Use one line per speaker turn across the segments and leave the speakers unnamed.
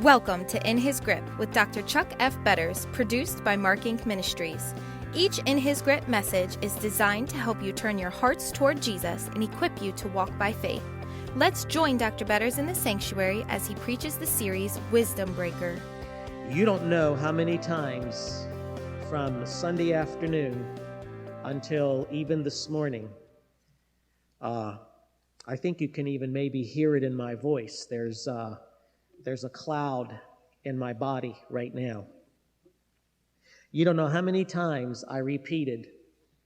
Welcome to In His Grip with Dr. Chuck F. Betters, produced by Mark Inc. Ministries. Each In His Grip message is designed to help you turn your hearts toward Jesus and equip you to walk by faith. Let's join Dr. Betters in the sanctuary as he preaches the series Wisdom Breaker.
You don't know how many times from Sunday afternoon until even this morning, I think you can even maybe hear it in my voice. There's a cloud in my body right now. You don't know how many times I repeated,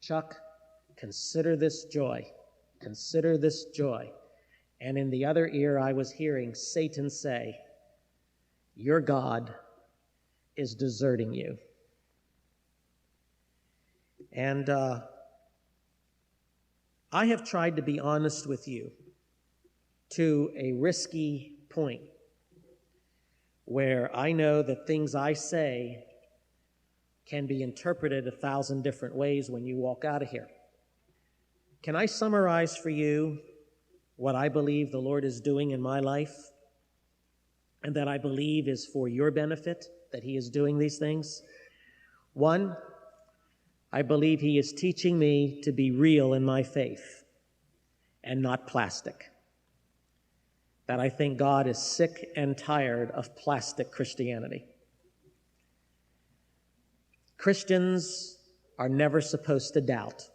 Chuck, consider this joy. Consider this joy. And in the other ear, I was hearing Satan say, your God is deserting you. And I have tried to be honest with you to a risky point, where I know that things I say can be interpreted 1,000 different ways when you walk out of here. Can I summarize for you what I believe the Lord is doing in my life, and that I believe is for your benefit, that He is doing these things? One, I believe He is teaching me to be real in my faith and not plastic. That I think God is sick and tired of plastic Christianity. Christians are never supposed to doubt.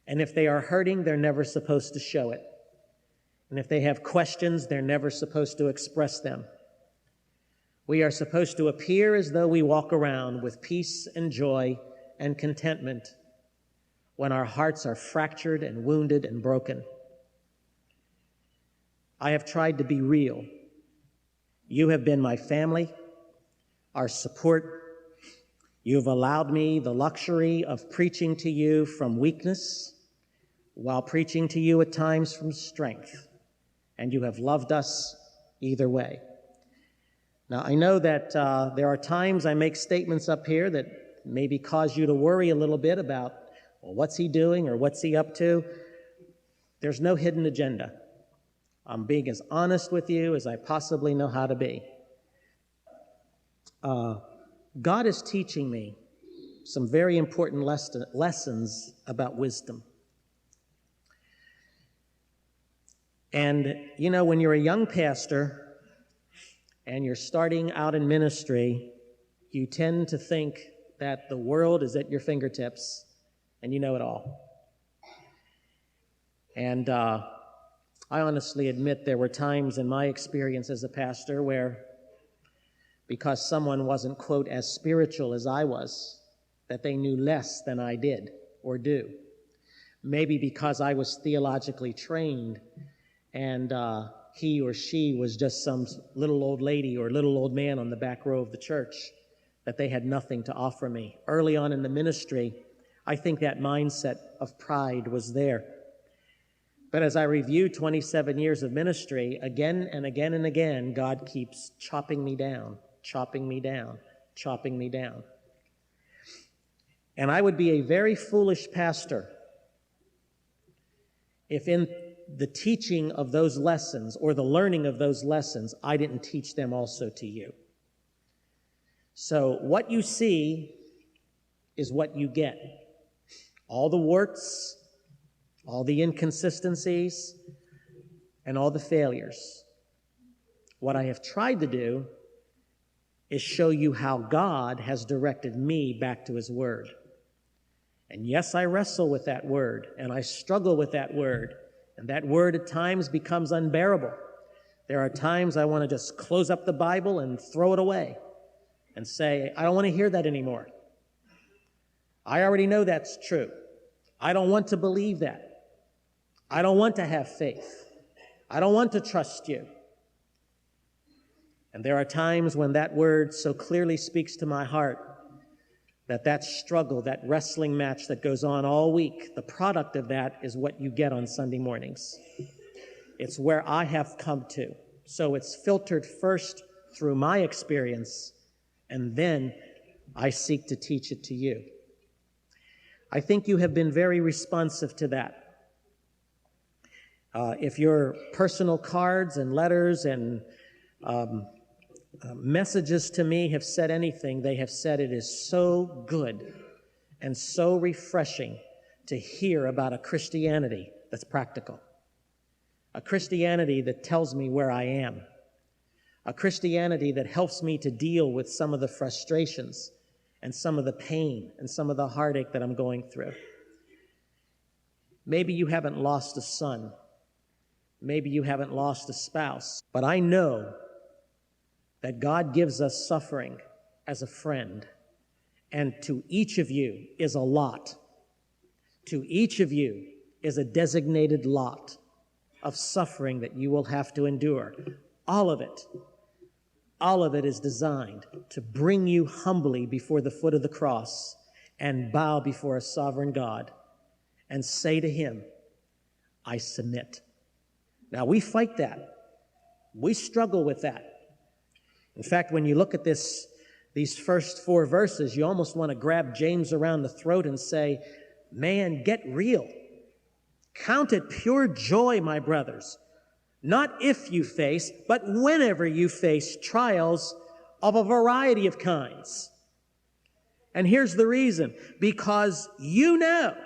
And if they are hurting, they're never supposed to show it. And if they have questions, they're never supposed to express them. We are supposed to appear as though we walk around with peace and joy and contentment when our hearts are fractured and wounded and broken. I have tried to be real. You have been my family, our support. You have allowed me the luxury of preaching to you from weakness while preaching to you at times from strength. And you have loved us either way. Now, I know that there are times I make statements up here that maybe cause you to worry a little bit about, well, what's he doing or what's he up to? There's no hidden agenda. I'm being as honest with you as I possibly know how to be. God is teaching me some very important lessons about wisdom. And, you know, when you're a young pastor and you're starting out in ministry, you tend to think that the world is at your fingertips and you know it all. And I honestly admit there were times in my experience as a pastor where, because someone wasn't, quote, as spiritual as I was, that they knew less than I did or do. Maybe because I was theologically trained and he or she was just some little old lady or little old man on the back row of the church, that they had nothing to offer me. Early on in the ministry, I think that mindset of pride was there. But as I review 27 years of ministry, again and again and again, God keeps chopping me down, chopping me down, chopping me down. And I would be a very foolish pastor if in the teaching of those lessons or the learning of those lessons, I didn't teach them also to you. So what you see is what you get. All the warts, all the inconsistencies, and all the failures. What I have tried to do is show you how God has directed me back to His Word. And yes, I wrestle with that Word, and I struggle with that Word, and that Word at times becomes unbearable. There are times I want to just close up the Bible and throw it away and say, I don't want to hear that anymore. I already know that's true. I don't want to believe that. I don't want to have faith. I don't want to trust you. And there are times when that word so clearly speaks to my heart that struggle, that wrestling match that goes on all week, the product of that is what you get on Sunday mornings. It's where I have come to. So it's filtered first through my experience, and then I seek to teach it to you. I think you have been very responsive to that. If your personal cards and letters and messages to me have said anything, they have said it is so good and so refreshing to hear about a Christianity that's practical, a Christianity that tells me where I am, a Christianity that helps me to deal with some of the frustrations and some of the pain and some of the heartache that I'm going through. Maybe you haven't lost a son. Maybe you haven't lost a spouse. But I know that God gives us suffering as a friend. And to each of you is a lot. To each of you is a designated lot of suffering that you will have to endure. All of it is designed to bring you humbly before the foot of the cross and bow before a sovereign God and say to him, I submit. Now, we fight that. We struggle with that. In fact, when you look at these first 4 verses, you almost want to grab James around the throat and say, man, get real. Count it pure joy, my brothers, not if you face, but whenever you face trials of a variety of kinds. And here's the reason, because you know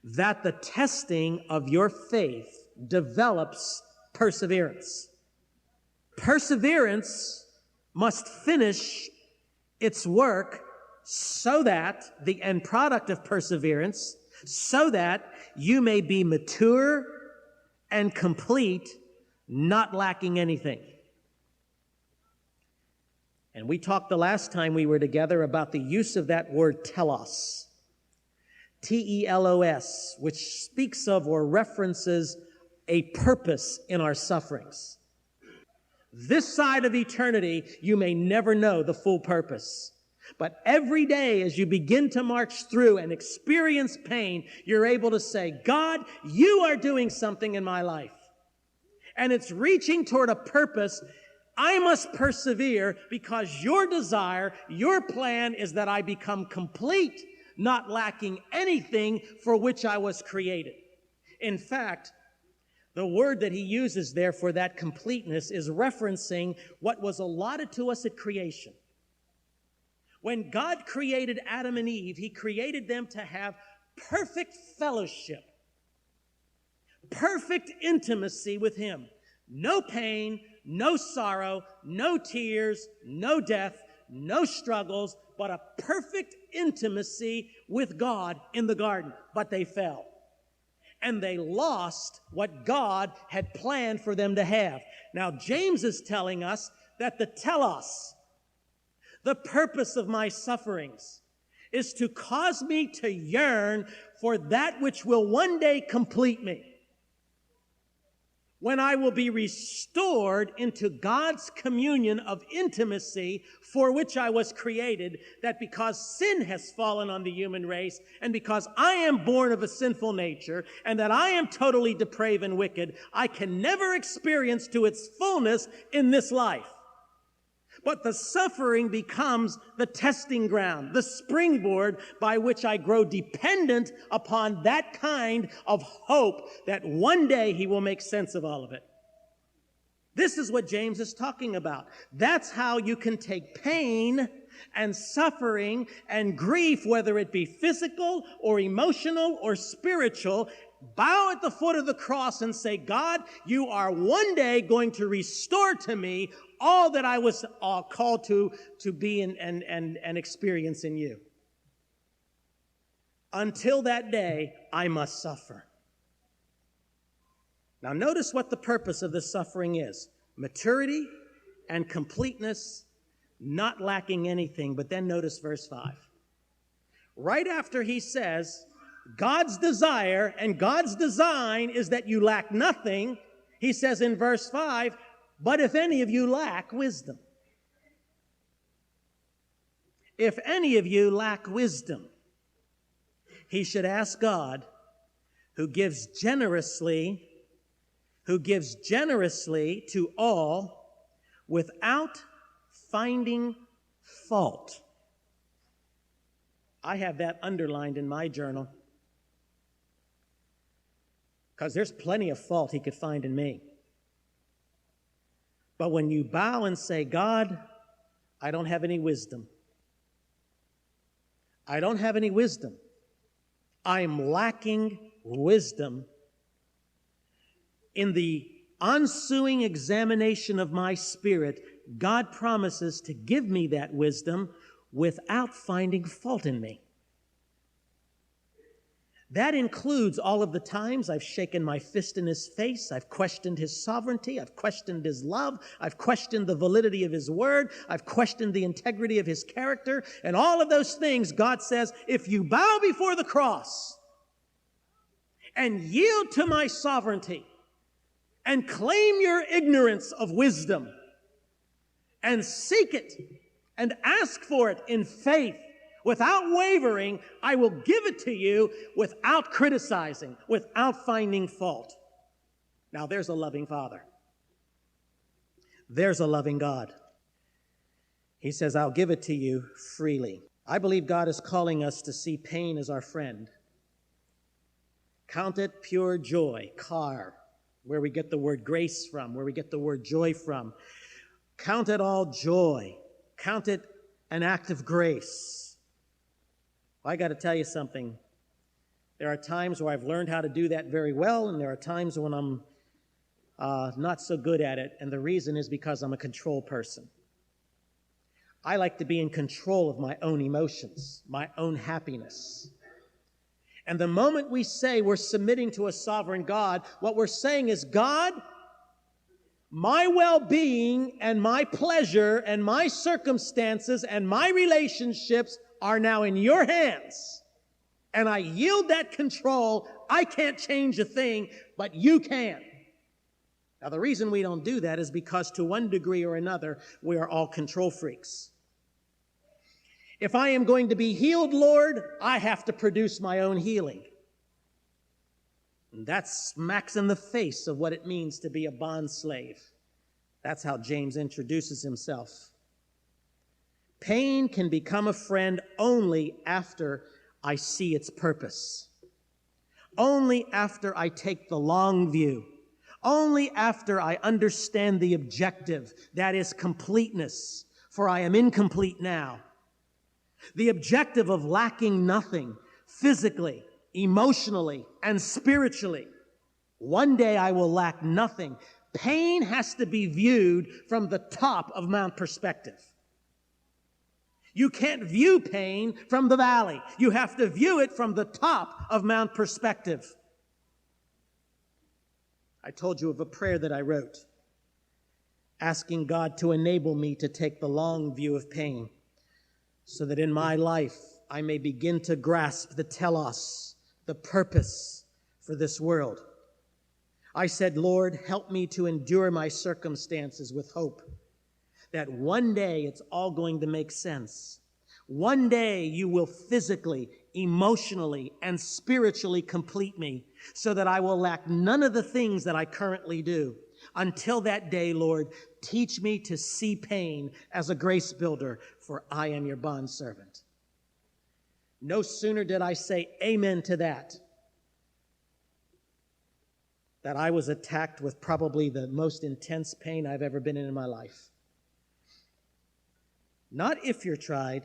that the testing of your faith develops perseverance. Perseverance must finish its work so that the end product of perseverance, so that you may be mature and complete, not lacking anything. And we talked the last time we were together about the use of that word telos. T-E-L-O-S, which speaks of or references a purpose in our sufferings. This side of eternity, you may never know the full purpose. But every day as you begin to march through and experience pain, you're able to say, God, you are doing something in my life. And it's reaching toward a purpose. I must persevere because your desire, your plan is that I become complete, not lacking anything for which I was created. In fact, the word that he uses there for that completeness is referencing what was allotted to us at creation. When God created Adam and Eve, he created them to have perfect fellowship, perfect intimacy with him. No pain, no sorrow, no tears, no death, no struggles, but a perfect intimacy with God in the garden. But they fell. And they lost what God had planned for them to have. Now, James is telling us that the telos, the purpose of my sufferings, is to cause me to yearn for that which will one day complete me. When I will be restored into God's communion of intimacy for which I was created, that because sin has fallen on the human race, and because I am born of a sinful nature, and that I am totally depraved and wicked, I can never experience to its fullness in this life. But the suffering becomes the testing ground, the springboard by which I grow dependent upon that kind of hope that one day he will make sense of all of it. This is what James is talking about. That's how you can take pain and suffering and grief, whether it be physical or emotional or spiritual, bow at the foot of the cross and say, God, you are one day going to restore to me all that I was called to be and experience in you. Until that day, I must suffer. Now notice what the purpose of this suffering is. Maturity and completeness, not lacking anything. But then notice verse 5. Right after he says, God's desire and God's design is that you lack nothing, he says in verse 5, but if any of you lack wisdom. If any of you lack wisdom, he should ask God, who gives generously to all without finding fault. I have that underlined in my journal because there's plenty of fault he could find in me. But when you bow and say, God, I don't have any wisdom. I don't have any wisdom. I'm lacking wisdom. In the ensuing examination of my spirit, God promises to give me that wisdom without finding fault in me. That includes all of the times I've shaken my fist in his face, I've questioned his sovereignty, I've questioned his love, I've questioned the validity of his word, I've questioned the integrity of his character, and all of those things, God says, if you bow before the cross and yield to my sovereignty and claim your ignorance of wisdom and seek it and ask for it in faith, without wavering, I will give it to you without criticizing, without finding fault. Now, there's a loving Father. There's a loving God. He says, I'll give it to you freely. I believe God is calling us to see pain as our friend. Count it pure joy, kar, where we get the word grace from, where we get the word joy from. Count it all joy. Count it an act of grace. I got to tell you something. There are times where I've learned how to do that very well, and there are times when I'm not so good at it, and the reason is because I'm a control person. I like to be in control of my own emotions, my own happiness. And the moment we say we're submitting to a sovereign God, what we're saying is, God, my well-being and my pleasure and my circumstances and my relationships are now in your hands, and I yield that control. I can't change a thing, but you can. Now, the reason we don't do that is because to one degree or another, we are all control freaks. If I am going to be healed, Lord, I have to produce my own healing. And that smacks in the face of what it means to be a bond slave. That's how James introduces himself. Pain can become a friend only after I see its purpose. Only after I take the long view. Only after I understand the objective, that is completeness, for I am incomplete now. The objective of lacking nothing, physically, emotionally, and spiritually. One day I will lack nothing. Pain has to be viewed from the top of Mount perspective. You can't view pain from the valley. You have to view it from the top of Mount perspective. I told you of a prayer that I wrote, asking God to enable me to take the long view of pain, so that in my life I may begin to grasp the telos, the purpose for this world. I said, Lord, help me to endure my circumstances with hope, that one day it's all going to make sense. One day you will physically, emotionally, and spiritually complete me so that I will lack none of the things that I currently do. Until that day, Lord, teach me to see pain as a grace builder, for I am your bondservant. No sooner did I say amen to that I was attacked with probably the most intense pain I've ever been in my life. Not if you're tried,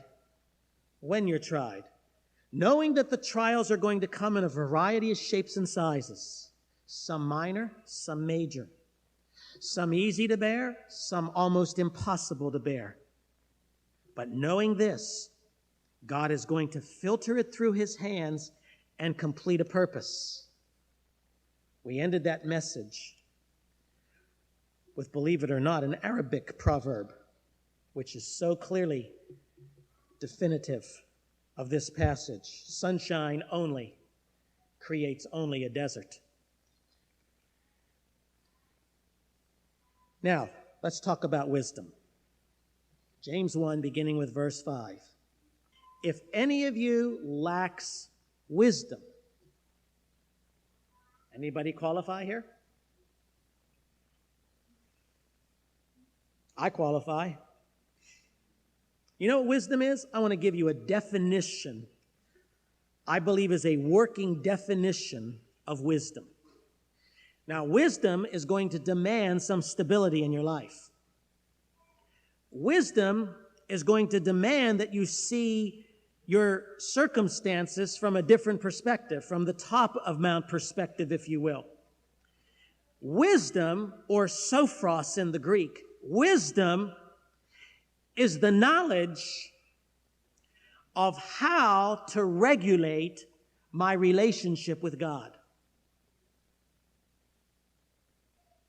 when you're tried. Knowing that the trials are going to come in a variety of shapes and sizes. Some minor, some major. Some easy to bear, some almost impossible to bear. But knowing this, God is going to filter it through his hands and complete a purpose. We ended that message with, believe it or not, an Arabic proverb, which is so clearly definitive of this passage. Sunshine only creates only a desert. Now, let's talk about wisdom. James 1, beginning with verse 5. If any of you lacks wisdom, anybody qualify here? I qualify. You know what wisdom is? I want to give you a definition. I believe is a working definition of wisdom. Now, wisdom is going to demand some stability in your life. Wisdom is going to demand that you see your circumstances from a different perspective, from the top of Mount perspective, if you will. Wisdom, or sophros in the Greek, wisdom is the knowledge of how to regulate my relationship with God.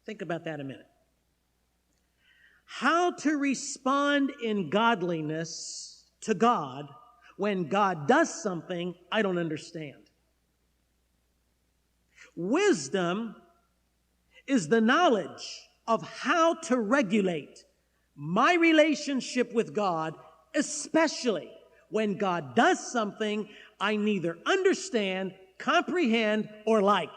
Think about that a minute. How to respond in godliness to God when God does something I don't understand. Wisdom is the knowledge of how to regulate my relationship with God, especially when God does something I neither understand, comprehend, or like.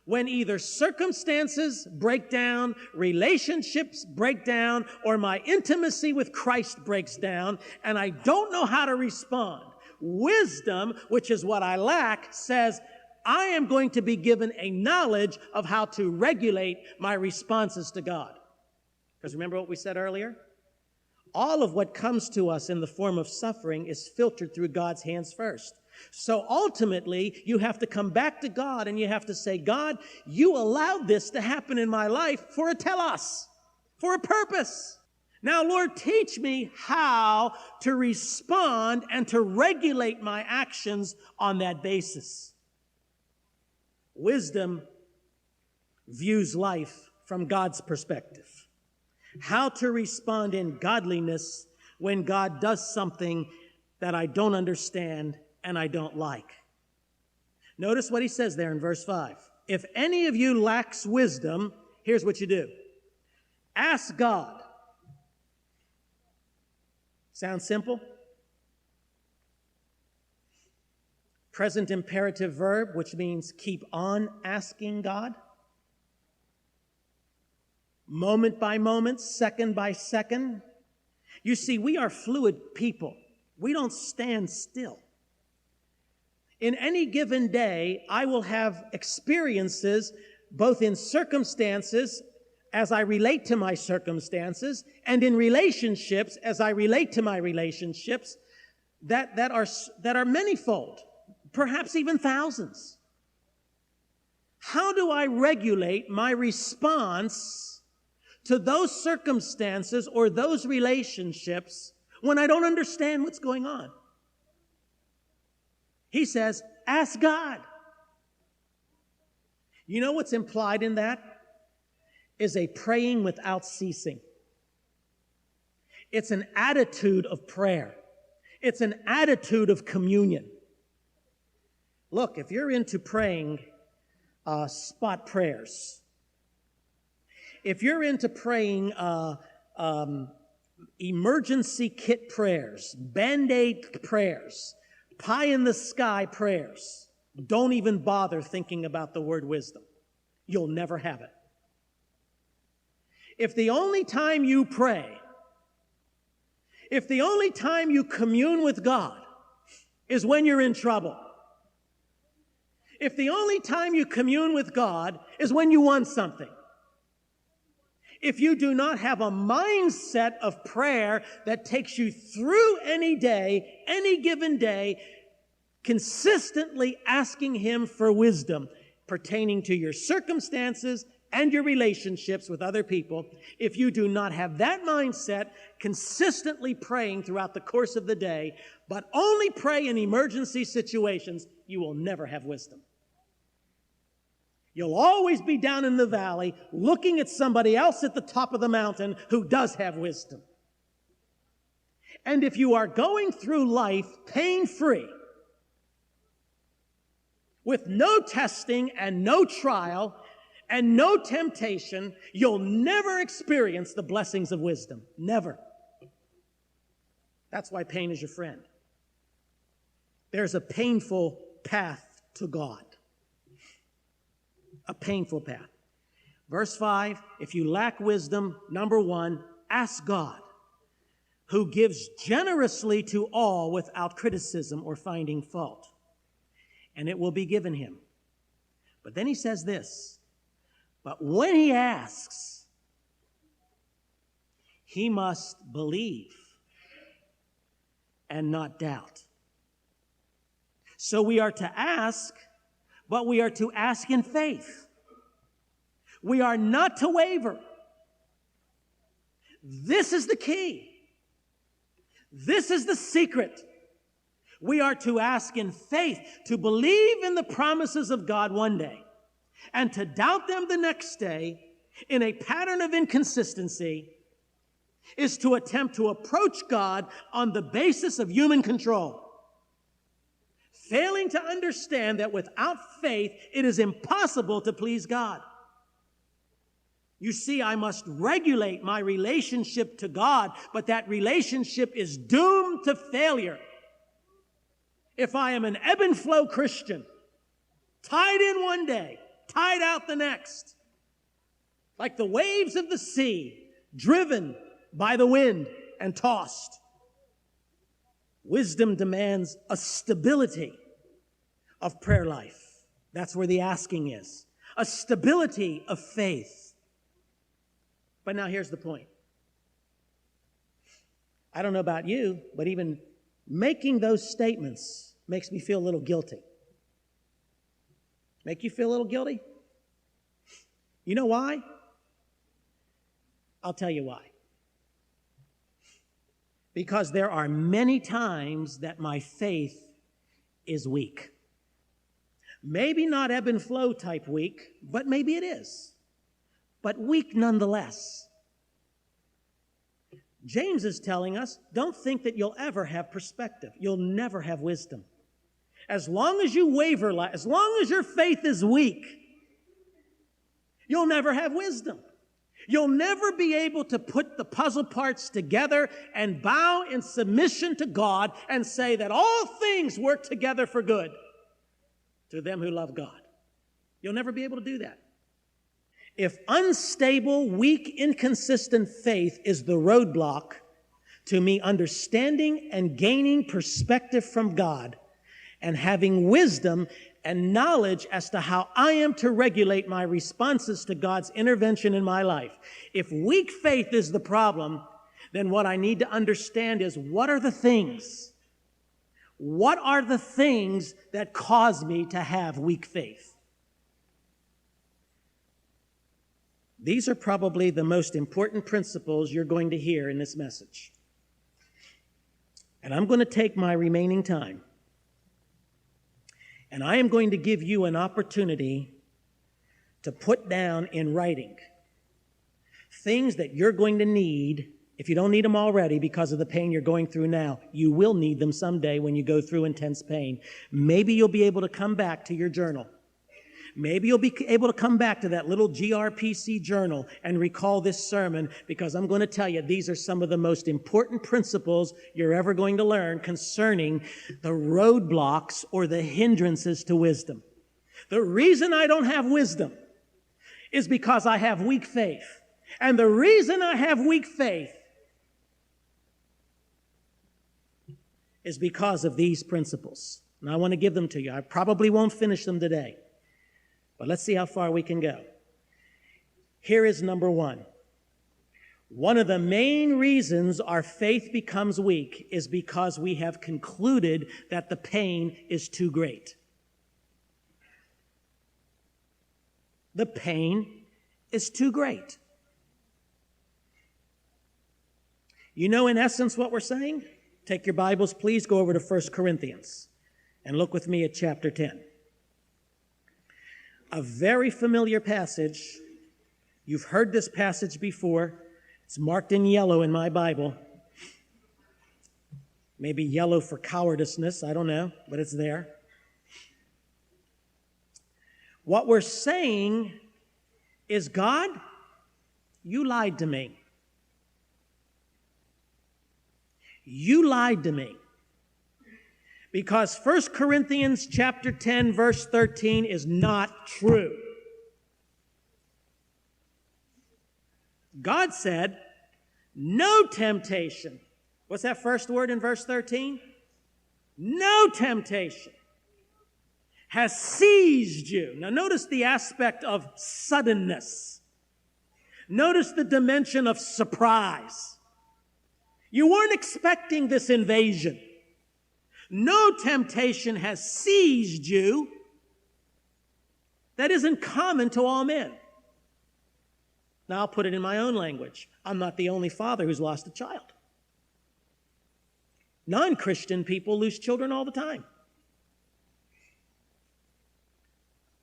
When either circumstances break down, relationships break down, or my intimacy with Christ breaks down, and I don't know how to respond. Wisdom, which is what I lack, says, I am going to be given a knowledge of how to regulate my responses to God. Because remember what we said earlier? All of what comes to us in the form of suffering is filtered through God's hands first. So ultimately, you have to come back to God and you have to say, God, you allowed this to happen in my life for a telos, for a purpose. Now, Lord, teach me how to respond and to regulate my actions on that basis. Wisdom views life from God's perspective. How to respond in godliness when God does something that I don't understand and I don't like. Notice what he says there in verse 5. If any of you lacks wisdom, here's what you do. Ask God. Sounds simple? Present imperative verb, which means keep on asking God. Moment by moment, second by second. You see, we are fluid people. We don't stand still. In any given day, I will have experiences, both in circumstances as I relate to my circumstances, and in relationships as I relate to my relationships, that are manifold, perhaps even thousands. How do I regulate my response to those circumstances or those relationships when I don't understand what's going on? He says, ask God. You know what's implied in that? Is a praying without ceasing. It's an attitude of prayer. It's an attitude of communion. Look, if you're into praying spot prayers, if you're into praying emergency kit prayers, Band-Aid prayers, pie-in-the-sky prayers, don't even bother thinking about the word wisdom. You'll never have it. If the only time you pray, if the only time you commune with God is when you're in trouble, if the only time you commune with God is when you want something, if you do not have a mindset of prayer that takes you through any day, any given day, consistently asking Him for wisdom pertaining to your circumstances and your relationships with other people, if you do not have that mindset, consistently praying throughout the course of the day, but only pray in emergency situations, you will never have wisdom. You'll always be down in the valley looking at somebody else at the top of the mountain who does have wisdom. And if you are going through life pain-free, with no testing and no trial and no temptation, you'll never experience the blessings of wisdom. Never. That's why pain is your friend. There's a painful path to God. A painful path. Verse 5, if you lack wisdom, number 1, ask God, who gives generously to all without criticism or finding fault, and it will be given him. But then he says this, but when he asks, he must believe and not doubt. So we are to ask, but we are to ask in faith. We are not to waver. This is the key. This is the secret. We are to ask in faith, to believe in the promises of God one day, and to doubt them the next day in a pattern of inconsistency is to attempt to approach God on the basis of human control, failing to understand that without faith, it is impossible to please God. You see, I must regulate my relationship to God, but that relationship is doomed to failure. If I am an ebb and flow Christian, tied in one day, tied out the next, like the waves of the sea, driven by the wind and tossed. Wisdom demands a stability of prayer life. That's where the asking is. A stability of faith. But now here's the point. I don't know about you, but even making those statements makes me feel a little guilty. Make you feel a little guilty? You know why? I'll tell you why. Because there are many times that my faith is weak. Maybe not ebb and flow type weak, but maybe it is. But weak nonetheless. James is telling us, don't think that you'll ever have perspective. You'll never have wisdom. As long as you waver, as long as your faith is weak, you'll never have wisdom. You'll never be able to put the puzzle parts together and bow in submission to God and say that all things work together for good to them who love God. You'll never be able to do that. If unstable, weak, inconsistent faith is the roadblock to me understanding and gaining perspective from God and having wisdom and knowledge as to how I am to regulate my responses to God's intervention in my life. If weak faith is the problem, then what I need to understand is what are the things? What are the things that cause me to have weak faith? These are probably the most important principles you're going to hear in this message. And I'm going to take my remaining time, and I am going to give you an opportunity to put down in writing things that you're going to need. If you don't need them already because of the pain you're going through now, you will need them someday when you go through intense pain. Maybe you'll be able to come back to your journal. Maybe you'll be able to come back to that little GRPC journal and recall this sermon, because I'm going to tell you these are some of the most important principles you're ever going to learn concerning the roadblocks or the hindrances to wisdom. The reason I don't have wisdom is because I have weak faith. And the reason I have weak faith is because of these principles. And I want to give them to you. I probably won't finish them today. But let's see how far we can go. Here is number one. One of the main reasons our faith becomes weak is because we have concluded that the pain is too great. The pain is too great. You know, in essence, what we're saying? Take your Bibles, please, go over to 1 Corinthians and look with me at chapter 10. A very familiar passage. You've heard this passage before. It's marked in yellow in my Bible. Maybe yellow for cowardiceness, I don't know, but it's there. What we're saying is, God, you lied to me. You lied to me. Because 1 Corinthians chapter 10, verse 13 is not true. God said, no temptation. What's that first word in verse 13? No temptation has seized you. Now notice the aspect of suddenness. Notice the dimension of surprise. You weren't expecting this invasion. No temptation has seized you that isn't common to all men. Now, I'll put it in my own language. I'm not the only father who's lost a child. Non-Christian people lose children all the time.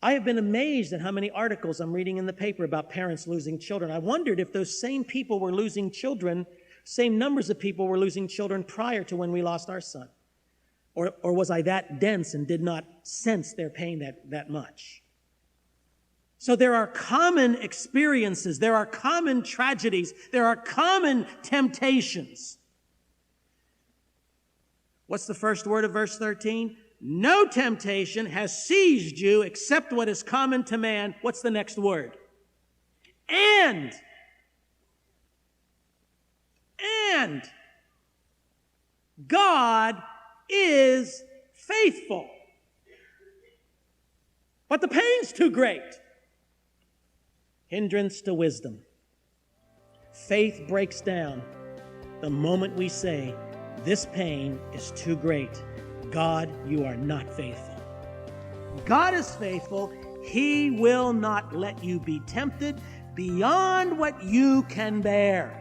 I have been amazed at how many articles I'm reading in the paper about parents losing children. I wondered if those same people were losing children, same numbers of people were losing children prior to when we lost our son. Or was I that dense and did not sense their pain that much? So there are common experiences, there are common tragedies, there are common temptations. What's the first word of verse 13? No temptation has seized you except what is common to man. What's the next word? And God is faithful. But the pain's too great. Hindrance to wisdom. Faith breaks down the moment we say, this pain is too great. God, you are not faithful. God is faithful. He will not let you be tempted beyond what you can bear.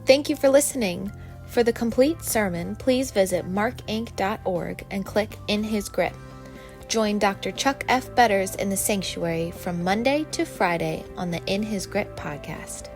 Thank you for listening. For the complete sermon, please visit markinc.org and click In His Grip. Join Dr. Chuck F. Betters in the sanctuary from Monday to Friday on the In His Grip podcast.